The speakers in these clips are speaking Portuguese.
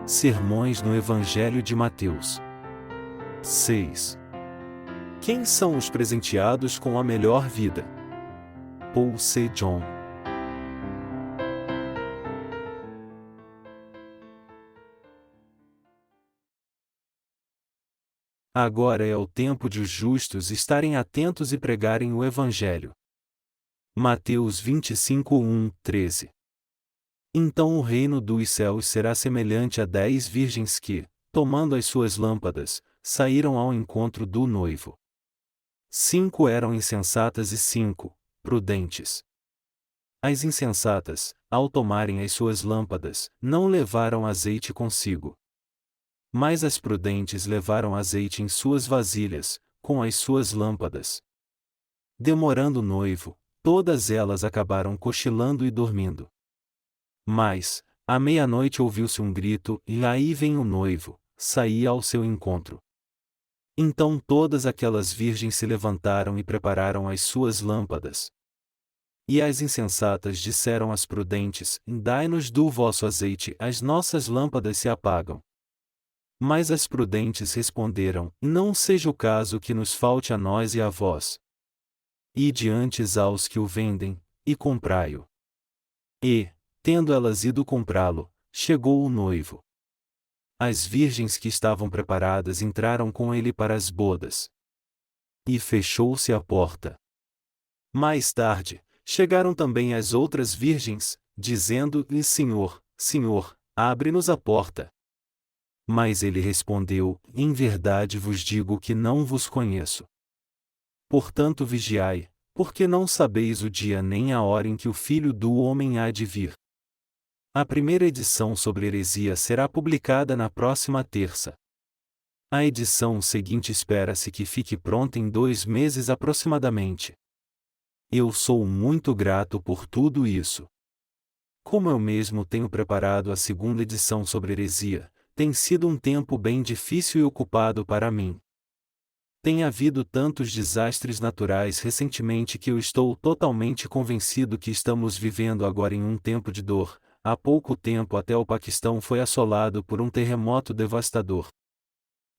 Sermões no Evangelho de Mateus. 6. Quem são os presenteados com a melhor vida? Paul C. John. Agora é o tempo de os justos estarem atentos e pregarem o Evangelho. Mateus 25, 13. Então o reino dos céus será semelhante a 10 virgens que, tomando as suas lâmpadas, saíram ao encontro do noivo. 5 eram insensatas e 5, prudentes. As insensatas, ao tomarem as suas lâmpadas, não levaram azeite consigo. Mas as prudentes levaram azeite em suas vasilhas, com as suas lâmpadas. Demorando o noivo, todas elas acabaram cochilando e dormindo. Mas, à meia-noite ouviu-se um grito, e aí vem o noivo, saía ao seu encontro. Então todas aquelas virgens se levantaram e prepararam as suas lâmpadas. E as insensatas disseram às prudentes: Dai-nos do vosso azeite, as nossas lâmpadas se apagam. Mas as prudentes responderam: Não seja o caso que nos falte a nós e a vós. Ide antes aos que o vendem, e comprai-o. E, tendo elas ido comprá-lo, chegou o noivo. As virgens que estavam preparadas entraram com ele para as bodas. E fechou-se a porta. Mais tarde, chegaram também as outras virgens, dizendo-lhe: Senhor, Senhor, abre-nos a porta. Mas ele respondeu: Em verdade vos digo que não vos conheço. Portanto vigiai, porque não sabeis o dia nem a hora em que o Filho do Homem há de vir. A primeira edição sobre heresia será publicada na próxima terça. A edição seguinte espera-se que fique pronta em 2 meses aproximadamente. Eu sou muito grato por tudo isso. Como eu mesmo tenho preparado a segunda edição sobre heresia, tem sido um tempo bem difícil e ocupado para mim. Tem havido tantos desastres naturais recentemente que eu estou totalmente convencido que estamos vivendo agora em um tempo de dor. Há pouco tempo até o Paquistão foi assolado por um terremoto devastador.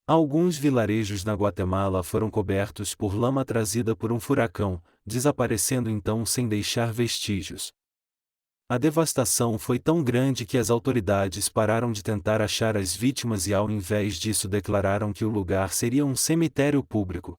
Alguns vilarejos na Guatemala foram cobertos por lama trazida por um furacão, desaparecendo então sem deixar vestígios. A devastação foi tão grande que as autoridades pararam de tentar achar as vítimas e ao invés disso declararam que o lugar seria um cemitério público.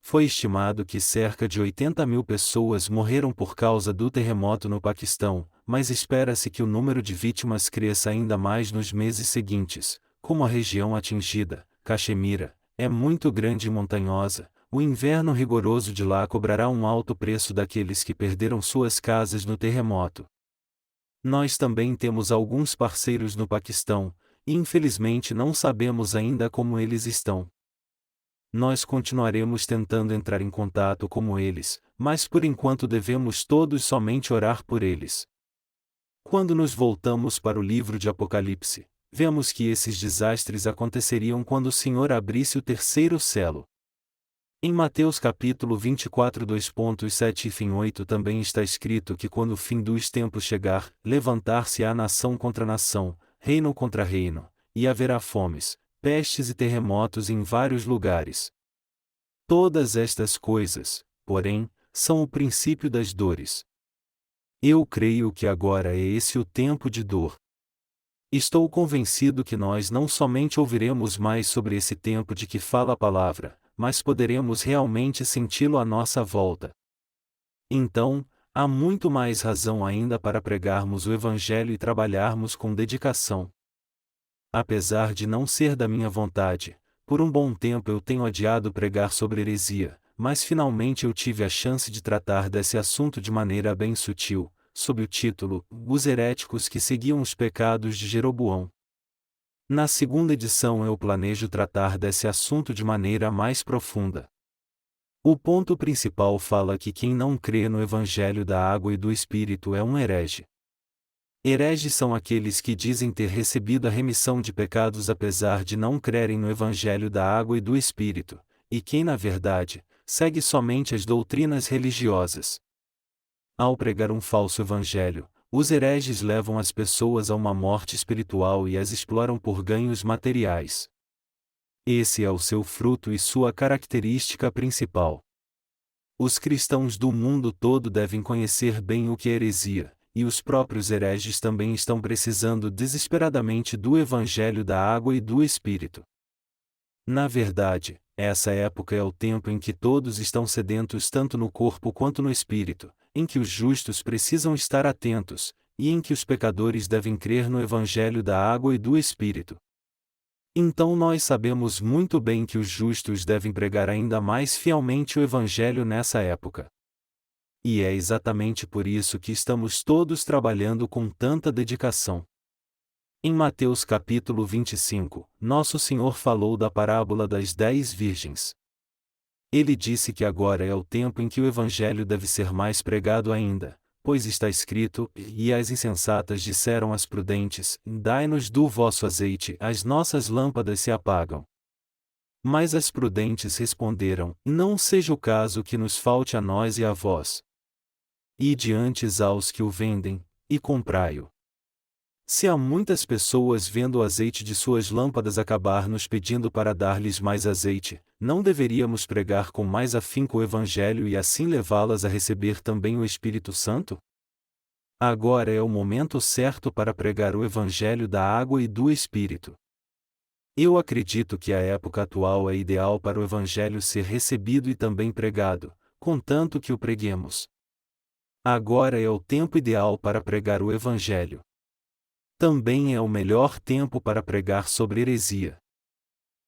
Foi estimado que cerca de 80.000 pessoas morreram por causa do terremoto no Paquistão, mas espera-se que o número de vítimas cresça ainda mais nos meses seguintes. Como a região atingida, Caxemira, é muito grande e montanhosa, o inverno rigoroso de lá cobrará um alto preço daqueles que perderam suas casas no terremoto. Nós também temos alguns parceiros no Paquistão, e infelizmente não sabemos ainda como eles estão. Nós continuaremos tentando entrar em contato com eles, mas por enquanto devemos todos somente orar por eles. Quando nos voltamos para o livro de Apocalipse, vemos que esses desastres aconteceriam quando o Senhor abrisse o terceiro selo. Em Mateus capítulo 24 2.7-8 também está escrito que quando o fim dos tempos chegar, levantar-se-á nação contra nação, reino contra reino, e haverá fomes, pestes e terremotos em vários lugares. Todas estas coisas, porém, são o princípio das dores. Eu creio que agora é esse o tempo de dor. Estou convencido que nós não somente ouviremos mais sobre esse tempo de que fala a palavra, mas poderemos realmente senti-lo à nossa volta. Então, há muito mais razão ainda para pregarmos o Evangelho e trabalharmos com dedicação. Apesar de não ser da minha vontade, por um bom tempo eu tenho adiado pregar sobre heresia, mas finalmente eu tive a chance de tratar desse assunto de maneira bem sutil, sob o título Os Heréticos que Seguiam os Pecados de Jeroboão. Na segunda edição eu planejo tratar desse assunto de maneira mais profunda. O ponto principal fala que quem não crê no Evangelho da Água e do Espírito é um herege. Hereges são aqueles que dizem ter recebido a remissão de pecados apesar de não crerem no Evangelho da Água e do Espírito, e quem na verdade, segue somente as doutrinas religiosas. Ao pregar um falso evangelho, os hereges levam as pessoas a uma morte espiritual e as exploram por ganhos materiais. Esse é o seu fruto e sua característica principal. Os cristãos do mundo todo devem conhecer bem o que é heresia, e os próprios hereges também estão precisando desesperadamente do Evangelho da água e do Espírito. Na verdade, essa época é o tempo em que todos estão sedentos tanto no corpo quanto no espírito, em que os justos precisam estar atentos, e em que os pecadores devem crer no Evangelho da água e do Espírito. Então nós sabemos muito bem que os justos devem pregar ainda mais fielmente o Evangelho nessa época. E é exatamente por isso que estamos todos trabalhando com tanta dedicação. Em Mateus capítulo 25, Nosso Senhor falou da parábola das 10 virgens. Ele disse que agora é o tempo em que o Evangelho deve ser mais pregado ainda, pois está escrito: "E as insensatas disseram às prudentes: Dai-nos do vosso azeite, as nossas lâmpadas se apagam." Mas as prudentes responderam: Não seja o caso que nos falte a nós e a vós. Ide antes aos que o vendem, e comprai-o. Se há muitas pessoas vendo o azeite de suas lâmpadas acabar nos pedindo para dar-lhes mais azeite, não deveríamos pregar com mais afinco o Evangelho e assim levá-las a receber também o Espírito Santo? Agora é o momento certo para pregar o Evangelho da água e do Espírito. Eu acredito que a época atual é ideal para o Evangelho ser recebido e também pregado, contanto que o preguemos. Agora é o tempo ideal para pregar o Evangelho. Também é o melhor tempo para pregar sobre heresia.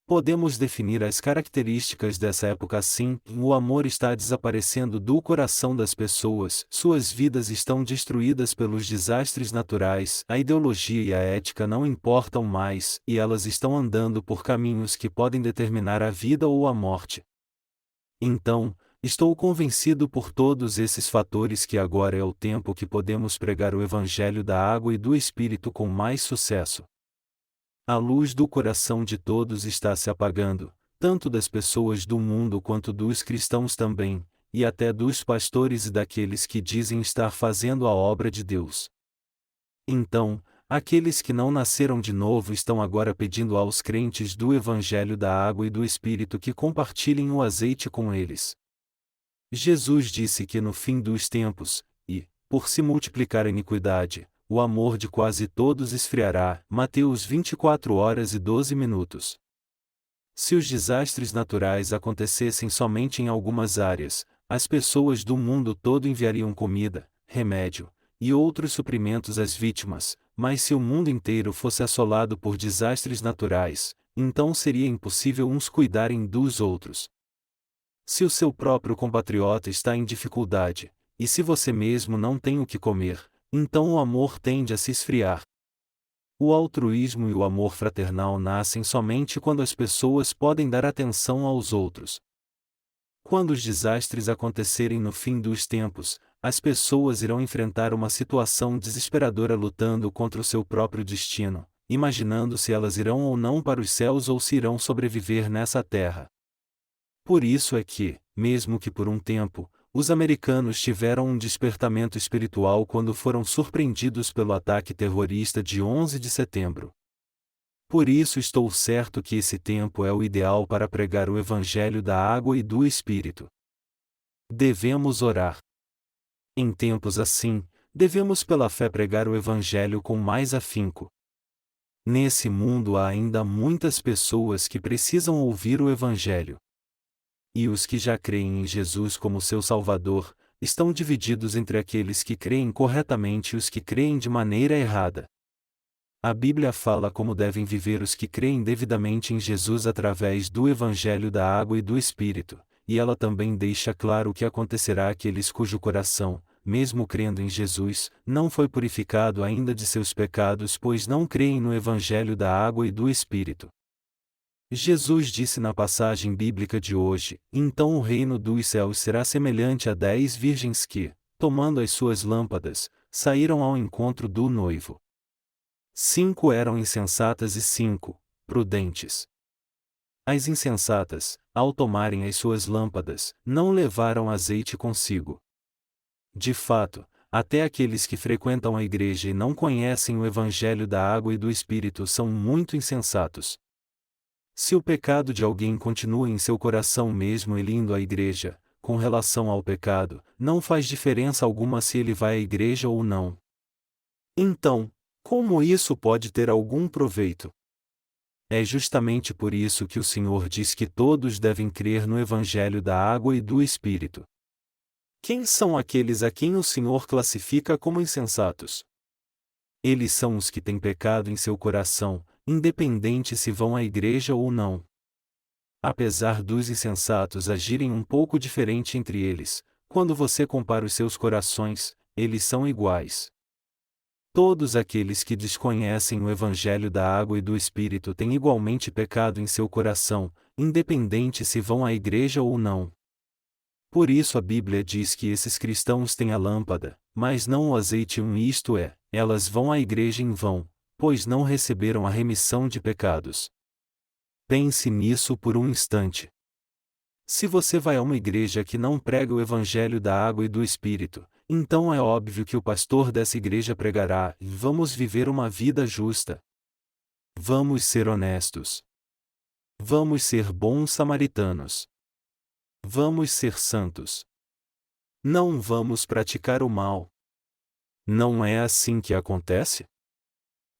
Podemos definir as características dessa época assim: o amor está desaparecendo do coração das pessoas, suas vidas estão destruídas pelos desastres naturais, a ideologia e a ética não importam mais, e elas estão andando por caminhos que podem determinar a vida ou a morte. Então, estou convencido por todos esses fatores que agora é o tempo que podemos pregar o Evangelho da água e do Espírito com mais sucesso. A luz do coração de todos está se apagando, tanto das pessoas do mundo quanto dos cristãos também, e até dos pastores e daqueles que dizem estar fazendo a obra de Deus. Então, aqueles que não nasceram de novo estão agora pedindo aos crentes do Evangelho da água e do Espírito que compartilhem o azeite com eles. Jesus disse que no fim dos tempos, por se multiplicar a iniquidade, o amor de quase todos esfriará. Mateus 24h12. Se os desastres naturais acontecessem somente em algumas áreas, as pessoas do mundo todo enviariam comida, remédio e outros suprimentos às vítimas, mas se o mundo inteiro fosse assolado por desastres naturais, então seria impossível uns cuidarem dos outros. Se o seu próprio compatriota está em dificuldade, e se você mesmo não tem o que comer, então o amor tende a se esfriar. O altruísmo e o amor fraternal nascem somente quando as pessoas podem dar atenção aos outros. Quando os desastres acontecerem no fim dos tempos, as pessoas irão enfrentar uma situação desesperadora lutando contra o seu próprio destino, imaginando se elas irão ou não para os céus ou se irão sobreviver nessa terra. Por isso é que, mesmo que por um tempo, os americanos tiveram um despertamento espiritual quando foram surpreendidos pelo ataque terrorista de 11 de setembro. Por isso estou certo que esse tempo é o ideal para pregar o Evangelho da água e do Espírito. Devemos orar. Em tempos assim, devemos pela fé pregar o Evangelho com mais afinco. Nesse mundo há ainda muitas pessoas que precisam ouvir o Evangelho. E os que já creem em Jesus como seu Salvador, estão divididos entre aqueles que creem corretamente e os que creem de maneira errada. A Bíblia fala como devem viver os que creem devidamente em Jesus através do Evangelho da água e do Espírito, e ela também deixa claro o que acontecerá àqueles cujo coração, mesmo crendo em Jesus, não foi purificado ainda de seus pecados, pois não creem no Evangelho da água e do Espírito. Jesus disse na passagem bíblica de hoje: Então o reino dos céus será semelhante a 10 virgens que, tomando as suas lâmpadas, saíram ao encontro do noivo. 5 eram insensatas e 5, prudentes. As insensatas, ao tomarem as suas lâmpadas, não levaram azeite consigo. De fato, até aqueles que frequentam a igreja e não conhecem o Evangelho da água e do Espírito são muito insensatos. Se o pecado de alguém continua em seu coração mesmo ele indo à igreja, com relação ao pecado, não faz diferença alguma se ele vai à igreja ou não. Então, como isso pode ter algum proveito? É justamente por isso que o Senhor diz que todos devem crer no Evangelho da água e do Espírito. Quem são aqueles a quem o Senhor classifica como insensatos? Eles são os que têm pecado em seu coração, independente se vão à igreja ou não. Apesar dos insensatos agirem um pouco diferente entre eles, quando você compara os seus corações, eles são iguais. Todos aqueles que desconhecem o Evangelho da água e do Espírito têm igualmente pecado em seu coração, independente se vão à igreja ou não. Por isso a Bíblia diz que esses cristãos têm a lâmpada, mas não o azeite, isto é, elas vão à igreja em vão, pois não receberam a remissão de pecados. Pense nisso por um instante. Se você vai a uma igreja que não prega o Evangelho da água e do Espírito, então é óbvio que o pastor dessa igreja pregará: vamos viver uma vida justa. Vamos ser honestos. Vamos ser bons samaritanos. Vamos ser santos. Não vamos praticar o mal. Não é assim que acontece?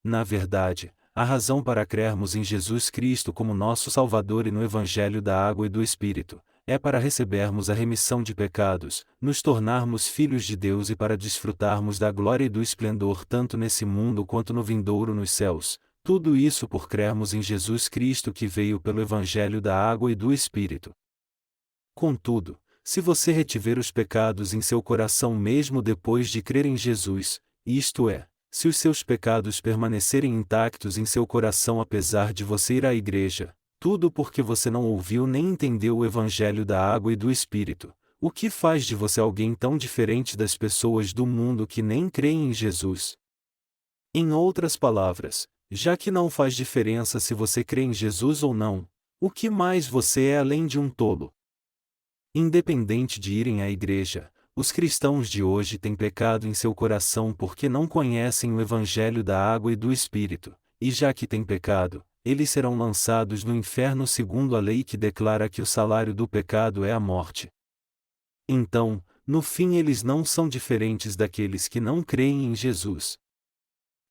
Na verdade, a razão para crermos em Jesus Cristo como nosso Salvador e no Evangelho da água e do Espírito, é para recebermos a remissão de pecados, nos tornarmos filhos de Deus e para desfrutarmos da glória e do esplendor tanto nesse mundo quanto no vindouro nos céus, tudo isso por crermos em Jesus Cristo que veio pelo Evangelho da água e do Espírito. Contudo, se você retiver os pecados em seu coração mesmo depois de crer em Jesus, isto é, se os seus pecados permanecerem intactos em seu coração apesar de você ir à igreja, tudo porque você não ouviu nem entendeu o Evangelho da água e do Espírito, o que faz de você alguém tão diferente das pessoas do mundo que nem creem em Jesus? Em outras palavras, já que não faz diferença se você crê em Jesus ou não, o que mais você é além de um tolo? Independente de irem à igreja, os cristãos de hoje têm pecado em seu coração porque não conhecem o Evangelho da água e do Espírito, e já que têm pecado, eles serão lançados no inferno segundo a lei que declara que o salário do pecado é a morte. Então, no fim eles não são diferentes daqueles que não creem em Jesus.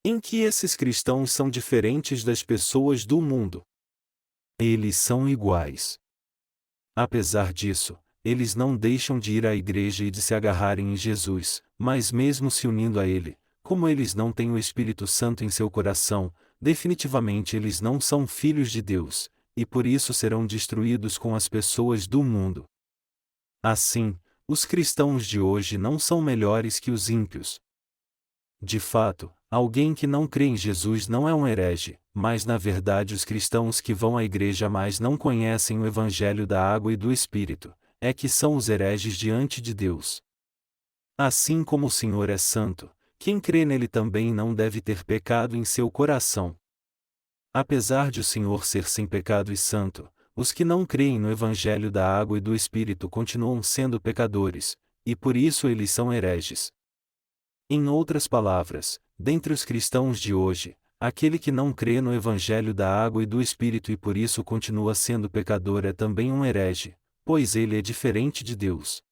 Em que esses cristãos são diferentes das pessoas do mundo? Eles são iguais. Apesar disso, eles não deixam de ir à igreja e de se agarrarem em Jesus, mas mesmo se unindo a Ele, como eles não têm o Espírito Santo em seu coração, definitivamente eles não são filhos de Deus, e por isso serão destruídos com as pessoas do mundo. Assim, os cristãos de hoje não são melhores que os ímpios. De fato, alguém que não crê em Jesus não é um herege, mas na verdade os cristãos que vão à igreja mas não conhecem o Evangelho da água e do Espírito, é que são os hereges diante de Deus. Assim como o Senhor é santo, quem crê nele também não deve ter pecado em seu coração. Apesar de o Senhor ser sem pecado e santo, os que não creem no Evangelho da água e do Espírito continuam sendo pecadores, e por isso eles são hereges. Em outras palavras, dentre os cristãos de hoje, aquele que não crê no Evangelho da água e do Espírito e por isso continua sendo pecador é também um herege, pois ele é diferente de Deus.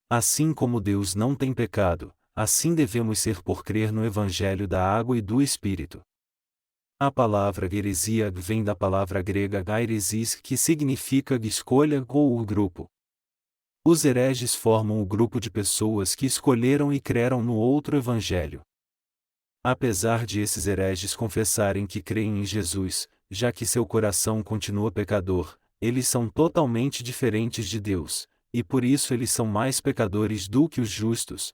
Assim como Deus não tem pecado, assim devemos ser por crer no Evangelho da água e do Espírito. A palavra heresia vem da palavra grega airesis, que significa escolha ou o grupo. Os hereges formam o grupo de pessoas que escolheram e creram no outro evangelho. Apesar de esses hereges confessarem que creem em Jesus, já que seu coração continua pecador, eles são totalmente diferentes de Deus, e por isso eles são mais pecadores do que os justos.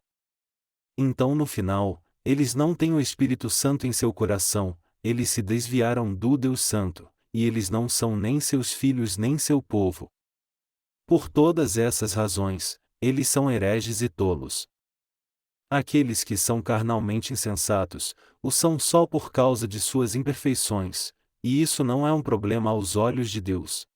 Então no final, eles não têm o Espírito Santo em seu coração, eles se desviaram do Deus Santo, e eles não são nem seus filhos nem seu povo. Por todas essas razões, eles são hereges e tolos. Aqueles que são carnalmente insensatos, o são só por causa de suas imperfeições, e isso não é um problema aos olhos de Deus.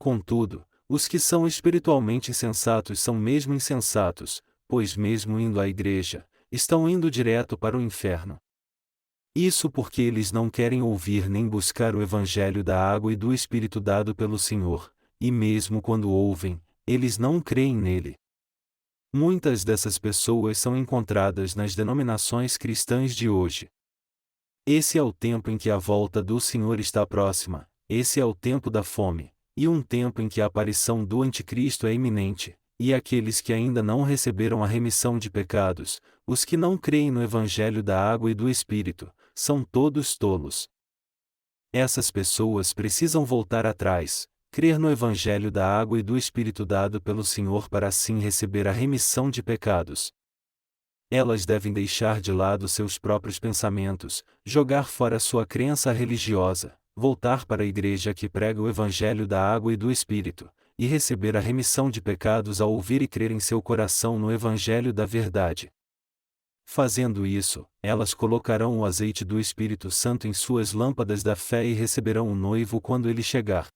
Contudo, os que são espiritualmente insensatos são mesmo insensatos, pois mesmo indo à igreja, estão indo direto para o inferno. Isso porque eles não querem ouvir nem buscar o evangelho da água e do Espírito dado pelo Senhor, e mesmo quando ouvem, eles não creem nele. Muitas dessas pessoas são encontradas nas denominações cristãs de hoje. Esse é o tempo em que a volta do Senhor está próxima, esse é o tempo da fome, e um tempo em que a aparição do Anticristo é iminente, e aqueles que ainda não receberam a remissão de pecados, os que não creem no Evangelho da água e do Espírito, são todos tolos. Essas pessoas precisam voltar atrás, crer no Evangelho da água e do Espírito dado pelo Senhor para assim receber a remissão de pecados. Elas devem deixar de lado seus próprios pensamentos, jogar fora sua crença religiosa, voltar para a igreja que prega o Evangelho da água e do Espírito, e receber a remissão de pecados ao ouvir e crer em seu coração no Evangelho da verdade. Fazendo isso, elas colocarão o azeite do Espírito Santo em suas lâmpadas da fé e receberão o noivo quando ele chegar.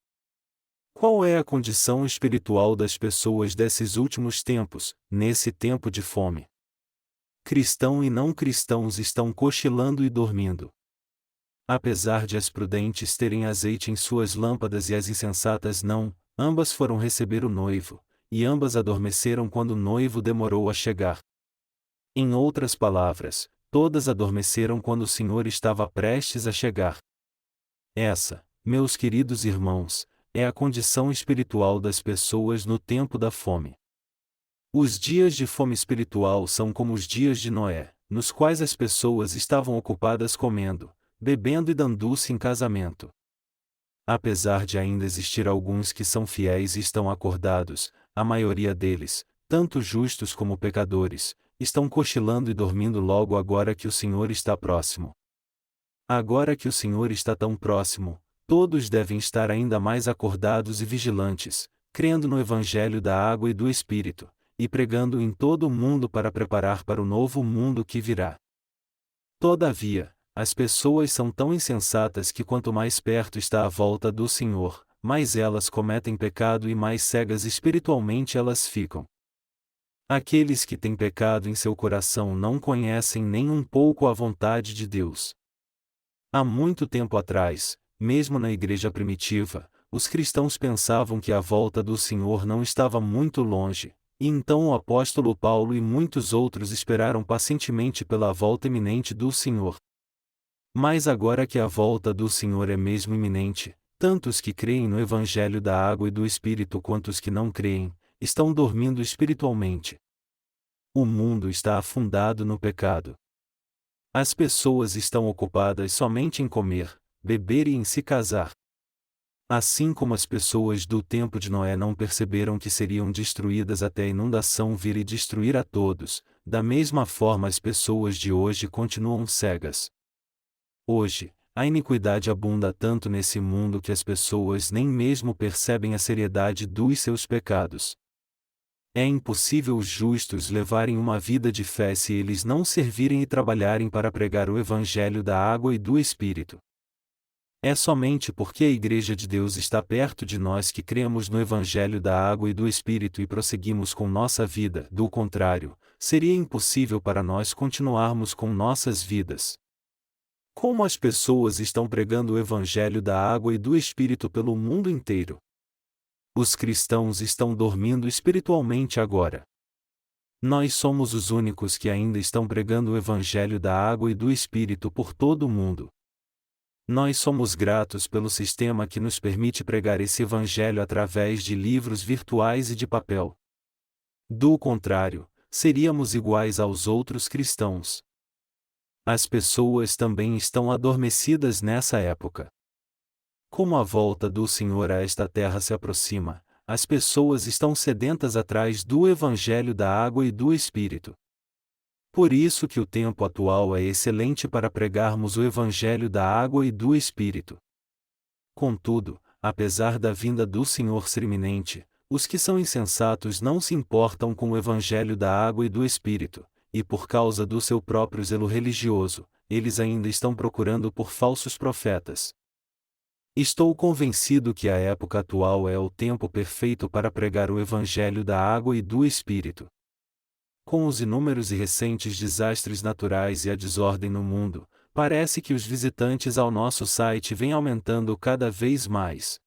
Qual é a condição espiritual das pessoas desses últimos tempos, nesse tempo de fome? Cristão e não cristãos estão cochilando e dormindo. Apesar de as prudentes terem azeite em suas lâmpadas e as insensatas não, ambas foram receber o noivo, e ambas adormeceram quando o noivo demorou a chegar. Em outras palavras, todas adormeceram quando o Senhor estava prestes a chegar. Essa, meus queridos irmãos, é a condição espiritual das pessoas no tempo da fome. Os dias de fome espiritual são como os dias de Noé, nos quais as pessoas estavam ocupadas comendo, bebendo e dando-se em casamento. Apesar de ainda existir alguns que são fiéis e estão acordados, a maioria deles, tanto justos como pecadores, estão cochilando e dormindo logo agora que o Senhor está próximo. Agora que o Senhor está tão próximo, todos devem estar ainda mais acordados e vigilantes, crendo no Evangelho da água e do Espírito, e pregando em todo o mundo para preparar para o novo mundo que virá. Todavia, as pessoas são tão insensatas que quanto mais perto está a volta do Senhor, mais elas cometem pecado e mais cegas espiritualmente elas ficam. Aqueles que têm pecado em seu coração não conhecem nem um pouco a vontade de Deus. Há muito tempo atrás, mesmo na igreja primitiva, os cristãos pensavam que a volta do Senhor não estava muito longe, e então o apóstolo Paulo e muitos outros esperaram pacientemente pela volta iminente do Senhor. Mas agora que a volta do Senhor é mesmo iminente, tanto os que creem no Evangelho da água e do Espírito quanto os que não creem, estão dormindo espiritualmente. O mundo está afundado no pecado. As pessoas estão ocupadas somente em comer, beber e em se casar. Assim como as pessoas do tempo de Noé não perceberam que seriam destruídas até a inundação vir e destruir a todos, da mesma forma as pessoas de hoje continuam cegas. Hoje, a iniquidade abunda tanto nesse mundo que as pessoas nem mesmo percebem a seriedade dos seus pecados. É impossível os justos levarem uma vida de fé se eles não servirem e trabalharem para pregar o Evangelho da água e do Espírito. É somente porque a Igreja de Deus está perto de nós que cremos no Evangelho da água e do Espírito e prosseguimos com nossa vida, do contrário, seria impossível para nós continuarmos com nossas vidas. Como as pessoas estão pregando o Evangelho da água e do Espírito pelo mundo inteiro? Os cristãos estão dormindo espiritualmente agora. Nós somos os únicos que ainda estão pregando o Evangelho da água e do Espírito por todo o mundo. Nós somos gratos pelo sistema que nos permite pregar esse Evangelho através de livros virtuais e de papel. Do contrário, seríamos iguais aos outros cristãos. As pessoas também estão adormecidas nessa época. Como a volta do Senhor a esta terra se aproxima, as pessoas estão sedentas atrás do Evangelho da água e do Espírito. Por isso que o tempo atual é excelente para pregarmos o Evangelho da água e do Espírito. Contudo, apesar da vinda do Senhor ser iminente, os que são insensatos não se importam com o Evangelho da água e do Espírito, e por causa do seu próprio zelo religioso, eles ainda estão procurando por falsos profetas. Estou convencido que a época atual é o tempo perfeito para pregar o Evangelho da água e do Espírito. Com os inúmeros e recentes desastres naturais e a desordem no mundo, parece que os visitantes ao nosso site vêm aumentando cada vez mais.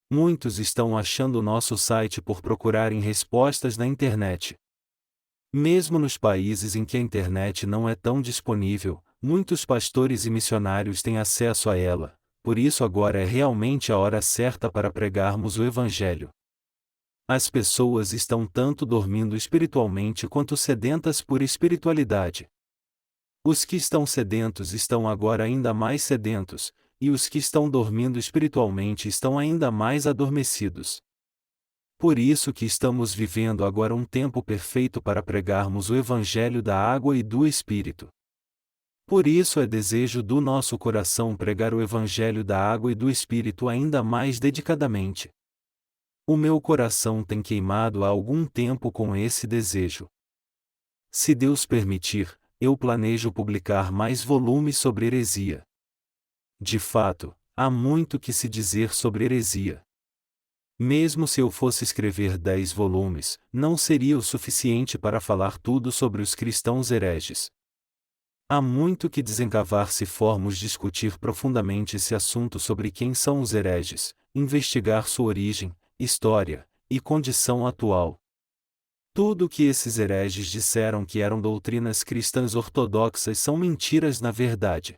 Muitos estão achando o nosso site por procurarem respostas na internet. Mesmo nos países em que a internet não é tão disponível, muitos pastores e missionários têm acesso a ela, por isso agora é realmente a hora certa para pregarmos o Evangelho. As pessoas estão tanto dormindo espiritualmente quanto sedentas por espiritualidade. Os que estão sedentos estão agora ainda mais sedentos, e os que estão dormindo espiritualmente estão ainda mais adormecidos. Por isso que estamos vivendo agora um tempo perfeito para pregarmos o Evangelho da água e do Espírito. Por isso é desejo do nosso coração pregar o Evangelho da água e do Espírito ainda mais dedicadamente. O meu coração tem queimado há algum tempo com esse desejo. Se Deus permitir, eu planejo publicar mais volumes sobre heresia. De fato, há muito que se dizer sobre heresia. Mesmo se eu fosse escrever 10 volumes, não seria o suficiente para falar tudo sobre os cristãos hereges. Há muito que desencavar se formos discutir profundamente esse assunto sobre quem são os hereges, investigar sua origem, história e condição atual. Tudo o que esses hereges disseram que eram doutrinas cristãs ortodoxas são mentiras na verdade.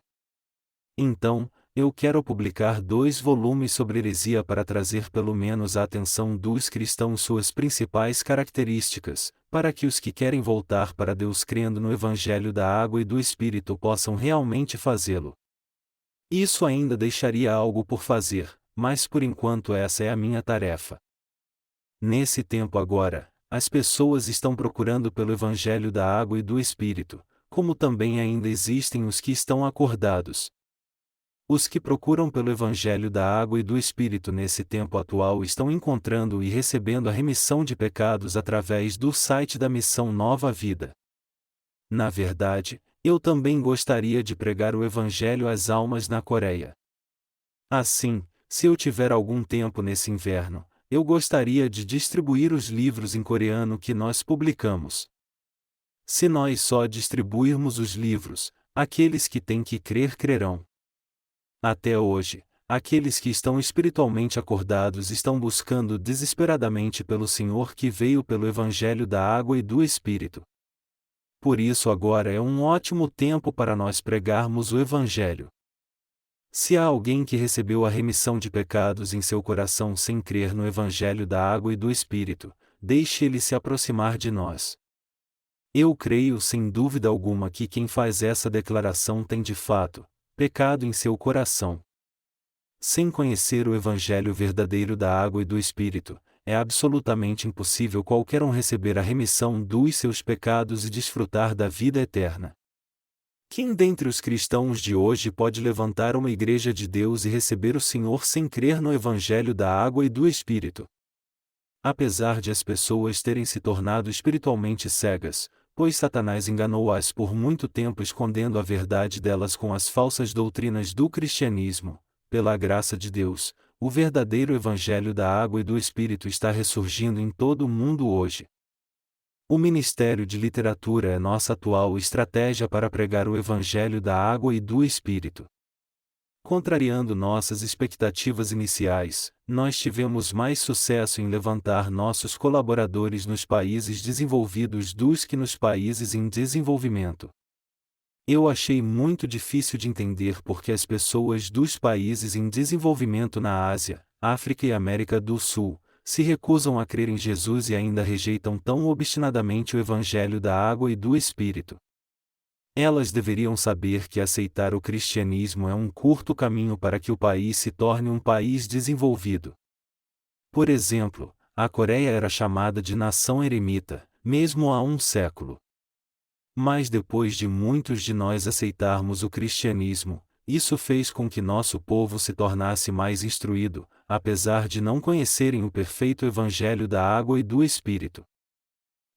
Então, eu quero publicar 2 volumes sobre heresia para trazer pelo menos a atenção dos cristãos suas principais características, para que os que querem voltar para Deus crendo no Evangelho da água e do Espírito possam realmente fazê-lo. Isso ainda deixaria algo por fazer, mas por enquanto essa é a minha tarefa. Nesse tempo agora, as pessoas estão procurando pelo Evangelho da água e do Espírito, como também ainda existem os que estão acordados. Os que procuram pelo Evangelho da água e do Espírito nesse tempo atual estão encontrando e recebendo a remissão de pecados através do site da Missão Nova Vida. Na verdade, eu também gostaria de pregar o Evangelho às almas na Coreia. Assim, se eu tiver algum tempo nesse inverno, eu gostaria de distribuir os livros em coreano que nós publicamos. Se nós só distribuirmos os livros, aqueles que têm que crer crerão. Até hoje, aqueles que estão espiritualmente acordados estão buscando desesperadamente pelo Senhor que veio pelo Evangelho da água e do Espírito. Por isso agora é um ótimo tempo para nós pregarmos o Evangelho. Se há alguém que recebeu a remissão de pecados em seu coração sem crer no Evangelho da água e do Espírito, deixe ele se aproximar de nós. Eu creio sem dúvida alguma que quem faz essa declaração tem de fato pecado em seu coração. Sem conhecer o Evangelho verdadeiro da água e do Espírito, é absolutamente impossível qualquer um receber a remissão dos seus pecados e desfrutar da vida eterna. Quem dentre os cristãos de hoje pode levantar uma igreja de Deus e receber o Senhor sem crer no Evangelho da água e do Espírito? Apesar de as pessoas terem se tornado espiritualmente cegas, pois Satanás enganou-as por muito tempo escondendo a verdade delas com as falsas doutrinas do cristianismo, pela graça de Deus, o verdadeiro Evangelho da água e do Espírito está ressurgindo em todo o mundo hoje. O Ministério de Literatura é nossa atual estratégia para pregar o Evangelho da água e do Espírito. Contrariando nossas expectativas iniciais, nós tivemos mais sucesso em levantar nossos colaboradores nos países desenvolvidos do que nos países em desenvolvimento. Eu achei muito difícil de entender porque as pessoas dos países em desenvolvimento na Ásia, África e América do Sul se recusam a crer em Jesus e ainda rejeitam tão obstinadamente o Evangelho da água e do Espírito. Elas deveriam saber que aceitar o cristianismo é um curto caminho para que o país se torne um país desenvolvido. Por exemplo, a Coreia era chamada de nação eremita, mesmo há um século. Mas depois de muitos de nós aceitarmos o cristianismo, isso fez com que nosso povo se tornasse mais instruído, apesar de não conhecerem o perfeito Evangelho da água e do Espírito.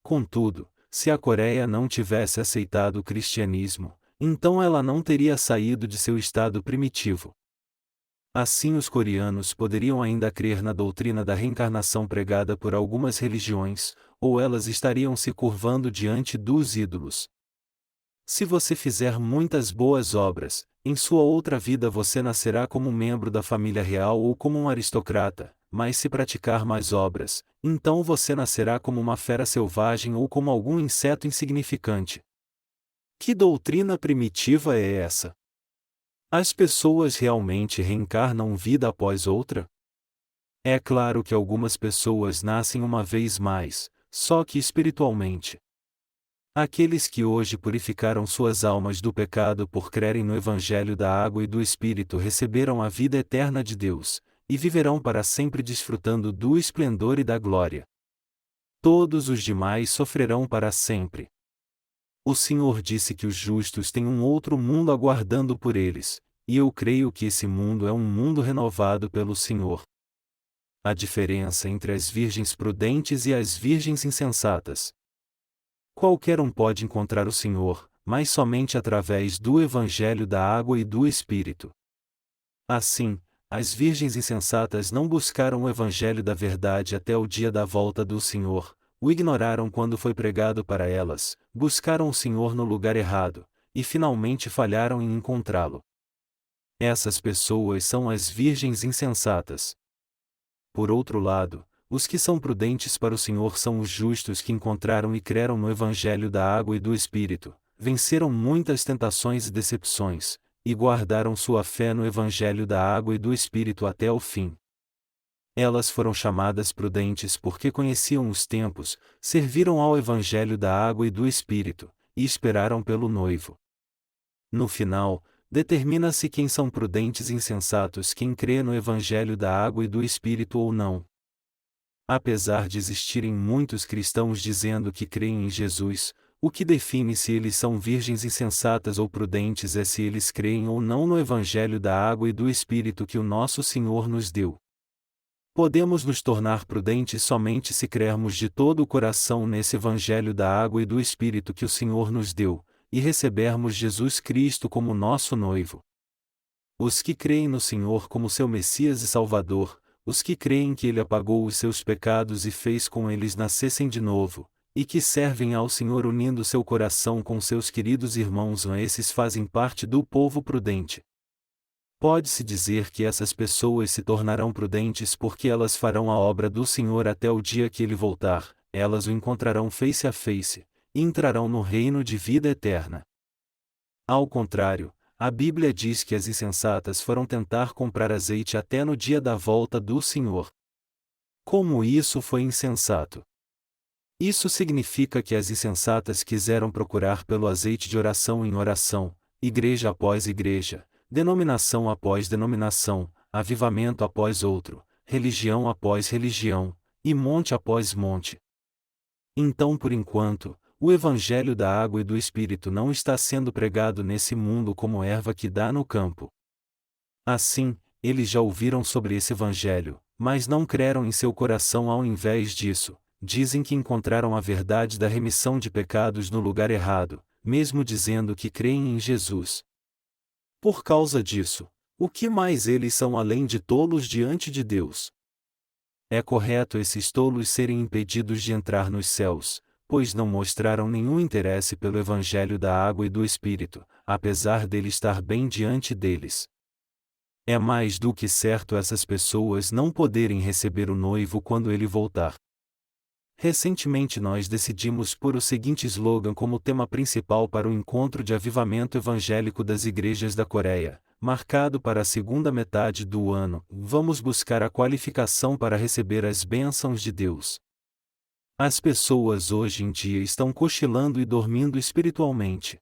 Contudo, se a Coreia não tivesse aceitado o cristianismo, então ela não teria saído de seu estado primitivo. Assim os coreanos poderiam ainda crer na doutrina da reencarnação pregada por algumas religiões, ou elas estariam se curvando diante dos ídolos. Se você fizer muitas boas obras, em sua outra vida você nascerá como um membro da família real ou como um aristocrata, mas se praticar mais obras, então você nascerá como uma fera selvagem ou como algum inseto insignificante. Que doutrina primitiva é essa? As pessoas realmente reencarnam vida após outra? É claro que algumas pessoas nascem uma vez mais, só que espiritualmente. Aqueles que hoje purificaram suas almas do pecado por crerem no Evangelho da Água e do Espírito receberam a vida eterna de Deus, e viverão para sempre desfrutando do esplendor e da glória. Todos os demais sofrerão para sempre. O Senhor disse que os justos têm um outro mundo aguardando por eles, e eu creio que esse mundo é um mundo renovado pelo Senhor. A diferença entre as virgens prudentes e as virgens insensatas. Qualquer um pode encontrar o Senhor, mas somente através do Evangelho da Água e do Espírito. Assim, as virgens insensatas não buscaram o Evangelho da verdade até o dia da volta do Senhor, o ignoraram quando foi pregado para elas, buscaram o Senhor no lugar errado, e finalmente falharam em encontrá-lo. Essas pessoas são as virgens insensatas. Por outro lado, os que são prudentes para o Senhor são os justos que encontraram e creram no Evangelho da Água e do Espírito, venceram muitas tentações e decepções, e guardaram sua fé no Evangelho da Água e do Espírito até o fim. Elas foram chamadas prudentes porque conheciam os tempos, serviram ao Evangelho da Água e do Espírito, e esperaram pelo noivo. No final, determina-se quem são prudentes e insensatos, quem crê no Evangelho da Água e do Espírito ou não. Apesar de existirem muitos cristãos dizendo que creem em Jesus, o que define se eles são virgens insensatas ou prudentes é se eles creem ou não no Evangelho da Água e do Espírito que o nosso Senhor nos deu. Podemos nos tornar prudentes somente se crermos de todo o coração nesse Evangelho da Água e do Espírito que o Senhor nos deu, e recebermos Jesus Cristo como nosso noivo. Os que creem no Senhor como seu Messias e Salvador, os que creem que Ele apagou os seus pecados e fez com eles nascessem de novo, e que servem ao Senhor unindo seu coração com seus queridos irmãos, esses fazem parte do povo prudente. Pode-se dizer que essas pessoas se tornarão prudentes porque elas farão a obra do Senhor até o dia que Ele voltar, elas o encontrarão face a face, e entrarão no reino de vida eterna. Ao contrário, a Bíblia diz que as insensatas foram tentar comprar azeite até no dia da volta do Senhor. Como isso foi insensato? Isso significa que as insensatas quiseram procurar pelo azeite de oração em oração, igreja após igreja, denominação após denominação, avivamento após outro, religião após religião, e monte após monte. Então, por enquanto, o Evangelho da Água e do Espírito não está sendo pregado nesse mundo como erva que dá no campo. Assim, eles já ouviram sobre esse Evangelho, mas não creram em seu coração. Ao invés disso, dizem que encontraram a verdade da remissão de pecados no lugar errado, mesmo dizendo que creem em Jesus. Por causa disso, o que mais eles são além de tolos diante de Deus? É correto esses tolos serem impedidos de entrar nos céus, pois não mostraram nenhum interesse pelo Evangelho da Água e do Espírito, apesar dele estar bem diante deles. É mais do que certo essas pessoas não poderem receber o noivo quando ele voltar. Recentemente nós decidimos pôr o seguinte slogan como tema principal para o encontro de avivamento evangélico das igrejas da Coreia, marcado para a segunda metade do ano: vamos buscar a qualificação para receber as bênçãos de Deus. As pessoas hoje em dia estão cochilando e dormindo espiritualmente.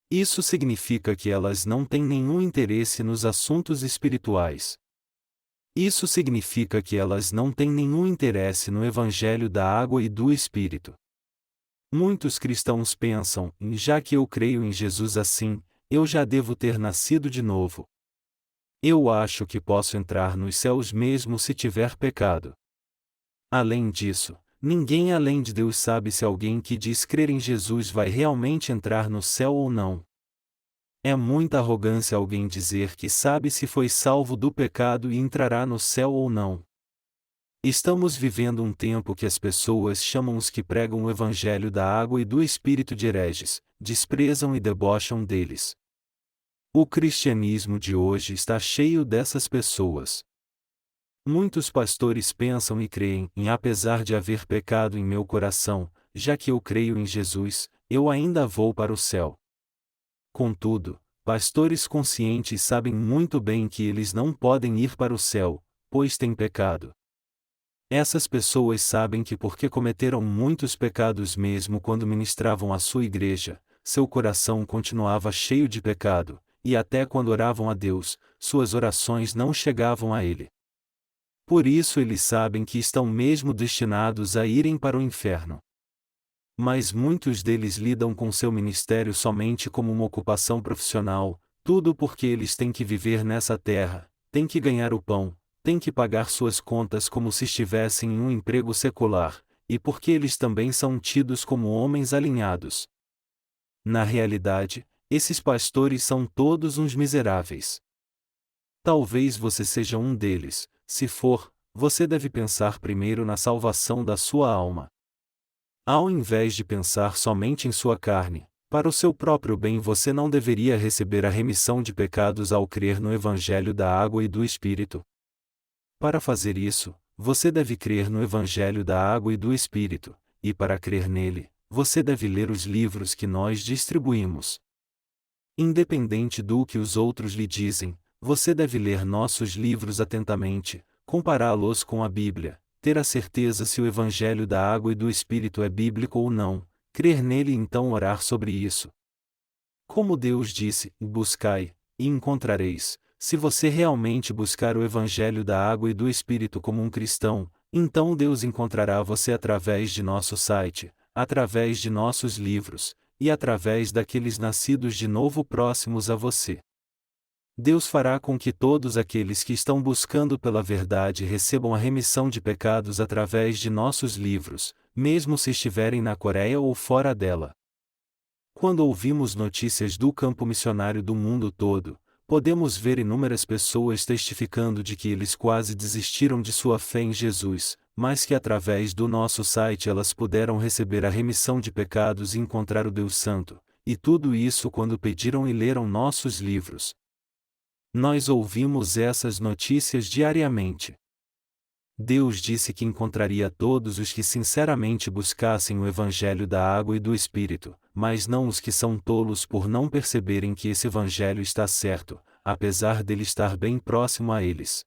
Isso significa que elas não têm nenhum interesse nos assuntos espirituais. Isso significa que elas não têm nenhum interesse no Evangelho da Água e do Espírito. Muitos cristãos pensam: já que eu creio em Jesus assim, eu já devo ter nascido de novo. Eu acho que posso entrar nos céus mesmo se tiver pecado. Além disso, ninguém além de Deus sabe se alguém que diz crer em Jesus vai realmente entrar no céu ou não. É muita arrogância alguém dizer que sabe se foi salvo do pecado e entrará no céu ou não. Estamos vivendo um tempo que as pessoas chamam os que pregam o evangelho da água e do Espírito de hereges, desprezam e debocham deles. O cristianismo de hoje está cheio dessas pessoas. Muitos pastores pensam e creem em apesar de haver pecado em meu coração, já que eu creio em Jesus, eu ainda vou para o céu. Contudo, pastores conscientes sabem muito bem que eles não podem ir para o céu, pois têm pecado. Essas pessoas sabem que porque cometeram muitos pecados mesmo quando ministravam a sua igreja, seu coração continuava cheio de pecado, e até quando oravam a Deus, suas orações não chegavam a Ele. Por isso eles sabem que estão mesmo destinados a irem para o inferno. Mas muitos deles lidam com seu ministério somente como uma ocupação profissional, tudo porque eles têm que viver nessa terra, têm que ganhar o pão, têm que pagar suas contas como se estivessem em um emprego secular, e porque eles também são tidos como homens alinhados. Na realidade, esses pastores são todos uns miseráveis. Talvez você seja um deles. Se for, você deve pensar primeiro na salvação da sua alma. Ao invés de pensar somente em sua carne, para o seu próprio bem você não deveria receber a remissão de pecados ao crer no Evangelho da água e do Espírito. Para fazer isso, você deve crer no Evangelho da água e do Espírito, e para crer nele, você deve ler os livros que nós distribuímos. Independente do que os outros lhe dizem, você deve ler nossos livros atentamente, compará-los com a Bíblia, ter a certeza se o Evangelho da água e do Espírito é bíblico ou não, crer nele e então orar sobre isso. Como Deus disse, buscai, e encontrareis. Se você realmente buscar o Evangelho da água e do Espírito como um cristão, então Deus encontrará você através de nosso site, através de nossos livros, e através daqueles nascidos de novo próximos a você. Deus fará com que todos aqueles que estão buscando pela verdade recebam a remissão de pecados através de nossos livros, mesmo se estiverem na Coreia ou fora dela. Quando ouvimos notícias do campo missionário do mundo todo, podemos ver inúmeras pessoas testificando de que eles quase desistiram de sua fé em Jesus, mas que através do nosso site elas puderam receber a remissão de pecados e encontrar o Deus Santo, e tudo isso quando pediram e leram nossos livros. Nós ouvimos essas notícias diariamente. Deus disse que encontraria todos os que sinceramente buscassem o Evangelho da água e do Espírito, mas não os que são tolos por não perceberem que esse Evangelho está certo, apesar dele estar bem próximo a eles.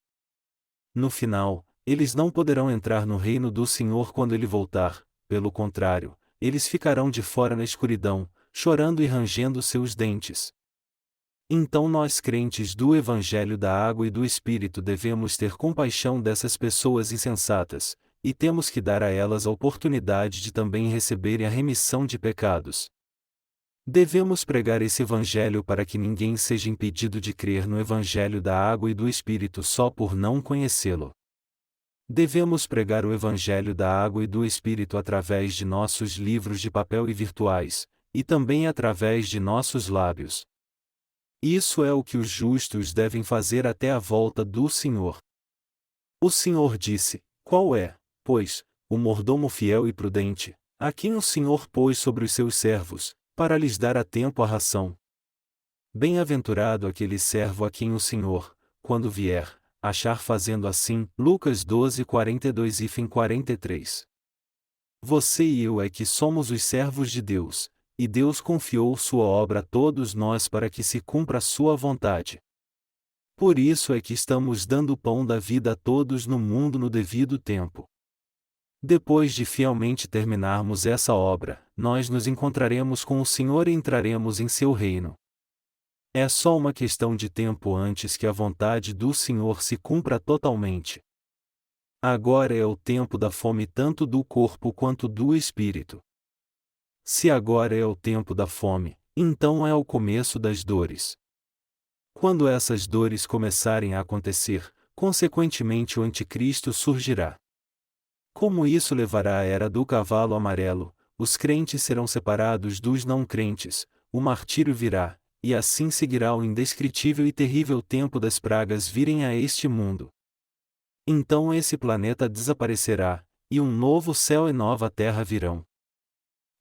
No final, eles não poderão entrar no reino do Senhor quando ele voltar, pelo contrário, eles ficarão de fora na escuridão, chorando e rangendo seus dentes. Então nós crentes do Evangelho da água e do Espírito devemos ter compaixão dessas pessoas insensatas, e temos que dar a elas a oportunidade de também receberem a remissão de pecados. Devemos pregar esse Evangelho para que ninguém seja impedido de crer no Evangelho da água e do Espírito só por não conhecê-lo. Devemos pregar o Evangelho da água e do Espírito através de nossos livros de papel e virtuais, e também através de nossos lábios. Isso é o que os justos devem fazer até a volta do Senhor. O Senhor disse: Qual é, pois, o mordomo fiel e prudente, a quem o Senhor pôs sobre os seus servos, para lhes dar a tempo a ração? Bem-aventurado aquele servo a quem o Senhor, quando vier, achar fazendo assim. Lucas 12, 42 e 43. Você e eu é que somos os servos de Deus, e Deus confiou sua obra a todos nós para que se cumpra a sua vontade. Por isso é que estamos dando o pão da vida a todos no mundo no devido tempo. Depois de fielmente terminarmos essa obra, nós nos encontraremos com o Senhor e entraremos em seu reino. É só uma questão de tempo antes que a vontade do Senhor se cumpra totalmente. Agora é o tempo da fome tanto do corpo quanto do espírito. Se agora é o tempo da fome, então é o começo das dores. Quando essas dores começarem a acontecer, consequentemente o anticristo surgirá. Como isso levará à era do cavalo amarelo, os crentes serão separados dos não crentes, o martírio virá, e assim seguirá o indescritível e terrível tempo das pragas virem a este mundo. Então esse planeta desaparecerá, e um novo céu e nova terra virão.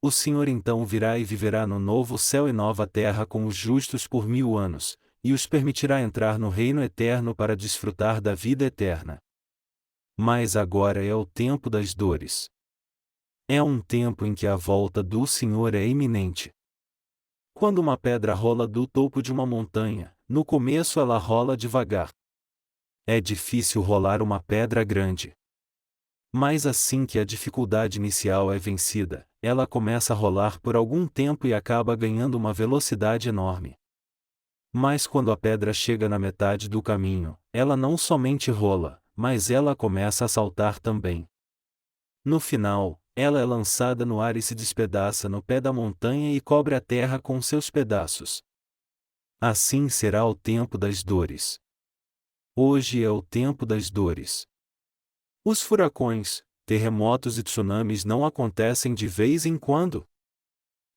O Senhor então virá e viverá no novo céu e nova terra com os justos por 1000 anos, e os permitirá entrar no reino eterno para desfrutar da vida eterna. Mas agora é o tempo das dores. É um tempo em que a volta do Senhor é iminente. Quando uma pedra rola do topo de uma montanha, no começo ela rola devagar. É difícil rolar uma pedra grande. Mas assim que a dificuldade inicial é vencida, ela começa a rolar por algum tempo e acaba ganhando uma velocidade enorme. Mas quando a pedra chega na metade do caminho, ela não somente rola, mas ela começa a saltar também. No final, ela é lançada no ar e se despedaça no pé da montanha e cobre a terra com seus pedaços. Assim será o tempo das dores. Hoje é o tempo das dores. Os furacões, terremotos e tsunamis não acontecem de vez em quando.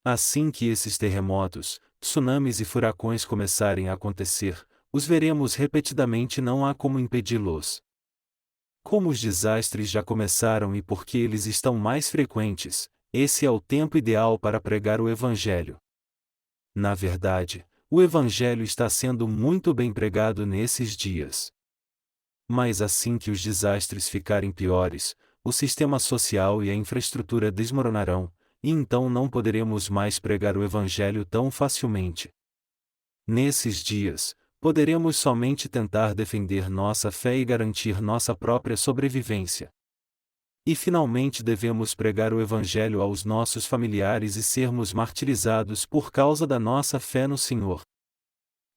Assim que esses terremotos, tsunamis e furacões começarem a acontecer, os veremos repetidamente e não há como impedi-los. Como os desastres já começaram e porque eles estão mais frequentes, esse é o tempo ideal para pregar o Evangelho. Na verdade, o Evangelho está sendo muito bem pregado nesses dias. Mas assim que os desastres ficarem piores, o sistema social e a infraestrutura desmoronarão, e então não poderemos mais pregar o Evangelho tão facilmente. Nesses dias, poderemos somente tentar defender nossa fé e garantir nossa própria sobrevivência. E finalmente devemos pregar o Evangelho aos nossos familiares e sermos martirizados por causa da nossa fé no Senhor.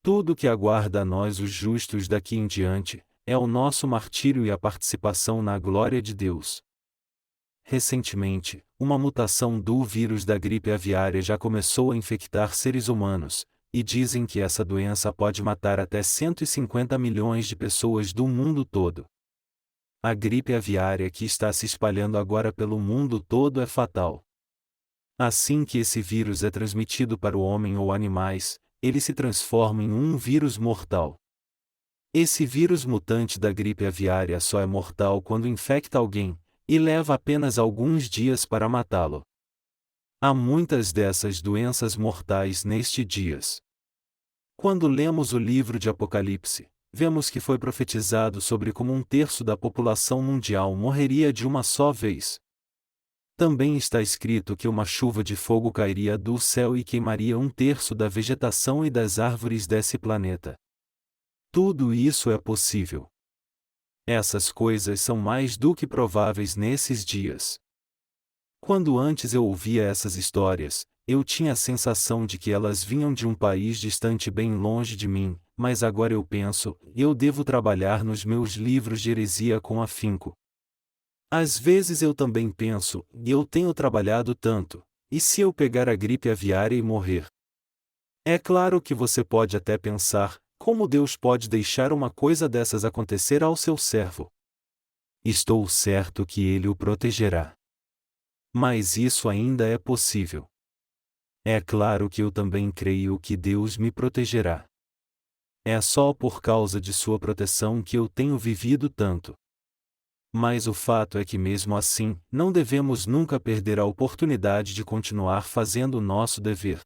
Tudo que aguarda a nós os justos daqui em diante, é o nosso martírio e a participação na glória de Deus. Recentemente, uma mutação do vírus da gripe aviária já começou a infectar seres humanos, e dizem que essa doença pode matar até 150 milhões de pessoas do mundo todo. A gripe aviária que está se espalhando agora pelo mundo todo é fatal. Assim que esse vírus é transmitido para o homem ou animais, ele se transforma em um vírus mortal. Esse vírus mutante da gripe aviária só é mortal quando infecta alguém, e leva apenas alguns dias para matá-lo. Há muitas dessas doenças mortais nestes dias. Quando lemos o livro de Apocalipse, vemos que foi profetizado sobre como 1/3 da população mundial morreria de uma só vez. Também está escrito que uma chuva de fogo cairia do céu e queimaria 1/3 da vegetação e das árvores desse planeta. Tudo isso é possível. Essas coisas são mais do que prováveis nesses dias. Quando antes eu ouvia essas histórias, eu tinha a sensação de que elas vinham de um país distante bem longe de mim, mas agora eu penso, eu devo trabalhar nos meus livros de heresia com afinco. Às vezes eu também penso, eu tenho trabalhado tanto, e se eu pegar a gripe aviária e morrer? É claro que você pode até pensar, como Deus pode deixar uma coisa dessas acontecer ao seu servo? Estou certo que ele o protegerá. Mas isso ainda é possível. É claro que eu também creio que Deus me protegerá. É só por causa de sua proteção que eu tenho vivido tanto. Mas o fato é que mesmo assim, não devemos nunca perder a oportunidade de continuar fazendo o nosso dever.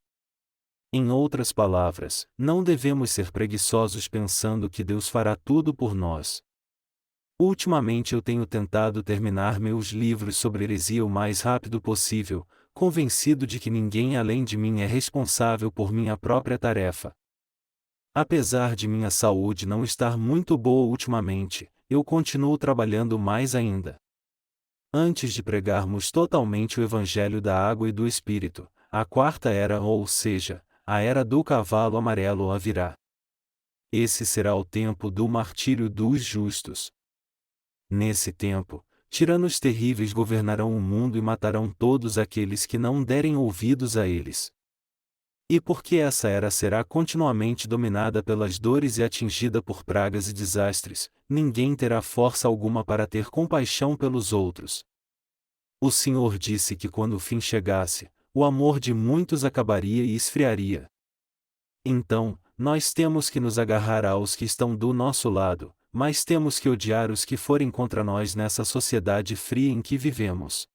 Em outras palavras, não devemos ser preguiçosos pensando que Deus fará tudo por nós. Ultimamente eu tenho tentado terminar meus livros sobre heresia o mais rápido possível, convencido de que ninguém além de mim é responsável por minha própria tarefa. Apesar de minha saúde não estar muito boa ultimamente, eu continuo trabalhando mais ainda. Antes de pregarmos totalmente o Evangelho da Água e do Espírito, a quarta era, ou seja, a era do cavalo amarelo virá. Esse será o tempo do martírio dos justos. Nesse tempo, tiranos terríveis governarão o mundo e matarão todos aqueles que não derem ouvidos a eles. E porque essa era será continuamente dominada pelas dores e atingida por pragas e desastres, ninguém terá força alguma para ter compaixão pelos outros. O Senhor disse que quando o fim chegasse, o amor de muitos acabaria e esfriaria. Então, nós temos que nos agarrar aos que estão do nosso lado, mas temos que odiar os que forem contra nós nessa sociedade fria em que vivemos.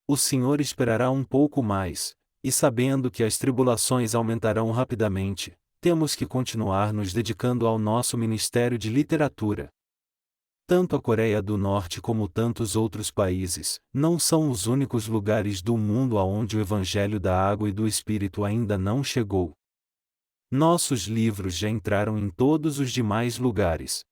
O Senhor esperará um pouco mais, e sabendo que as tribulações aumentarão rapidamente, temos que continuar nos dedicando ao nosso ministério de literatura. Tanto a Coreia do Norte como tantos outros países, não são os únicos lugares do mundo aonde o Evangelho da Água e do Espírito ainda não chegou. Nossos livros já entraram em todos os demais lugares.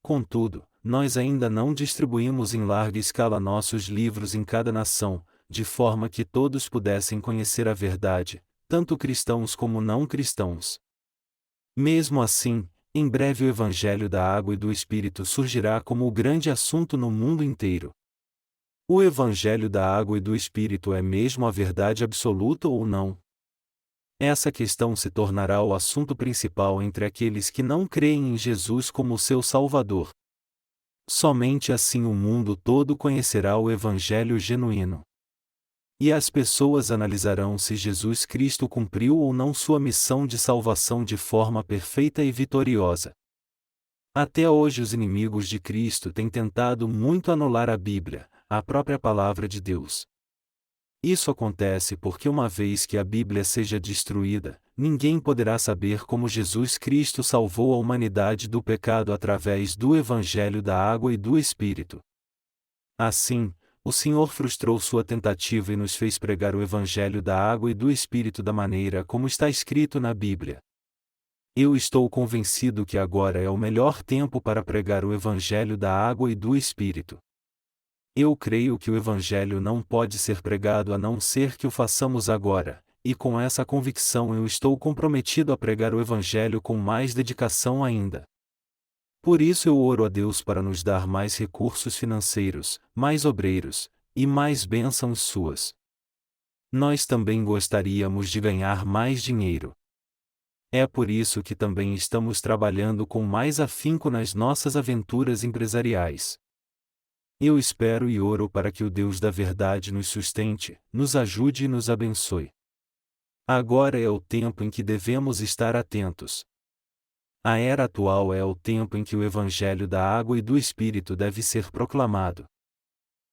Contudo, nós ainda não distribuímos em larga escala nossos livros em cada nação, de forma que todos pudessem conhecer a verdade, tanto cristãos como não cristãos. Mesmo assim, em breve o Evangelho da Água e do Espírito surgirá como o grande assunto no mundo inteiro. O Evangelho da Água e do Espírito é mesmo a verdade absoluta ou não? Essa questão se tornará o assunto principal entre aqueles que não creem em Jesus como seu Salvador. Somente assim o mundo todo conhecerá o Evangelho genuíno. E as pessoas analisarão se Jesus Cristo cumpriu ou não sua missão de salvação de forma perfeita e vitoriosa. Até hoje os inimigos de Cristo têm tentado muito anular a Bíblia, a própria palavra de Deus. Isso acontece porque uma vez que a Bíblia seja destruída, ninguém poderá saber como Jesus Cristo salvou a humanidade do pecado através do Evangelho da Água e do Espírito. Assim, o Senhor frustrou sua tentativa e nos fez pregar o Evangelho da Água e do Espírito da maneira como está escrito na Bíblia. Eu estou convencido que agora é o melhor tempo para pregar o Evangelho da Água e do Espírito. Eu creio que o Evangelho não pode ser pregado a não ser que o façamos agora, e com essa convicção eu estou comprometido a pregar o Evangelho com mais dedicação ainda. Por isso eu oro a Deus para nos dar mais recursos financeiros, mais obreiros, e mais bênçãos suas. Nós também gostaríamos de ganhar mais dinheiro. É por isso que também estamos trabalhando com mais afinco nas nossas aventuras empresariais. Eu espero e oro para que o Deus da verdade nos sustente, nos ajude e nos abençoe. Agora é o tempo em que devemos estar atentos. A era atual é o tempo em que o Evangelho da Água e do Espírito deve ser proclamado.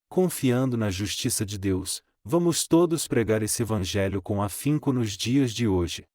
Confiando na justiça de Deus, vamos todos pregar esse Evangelho com afinco nos dias de hoje.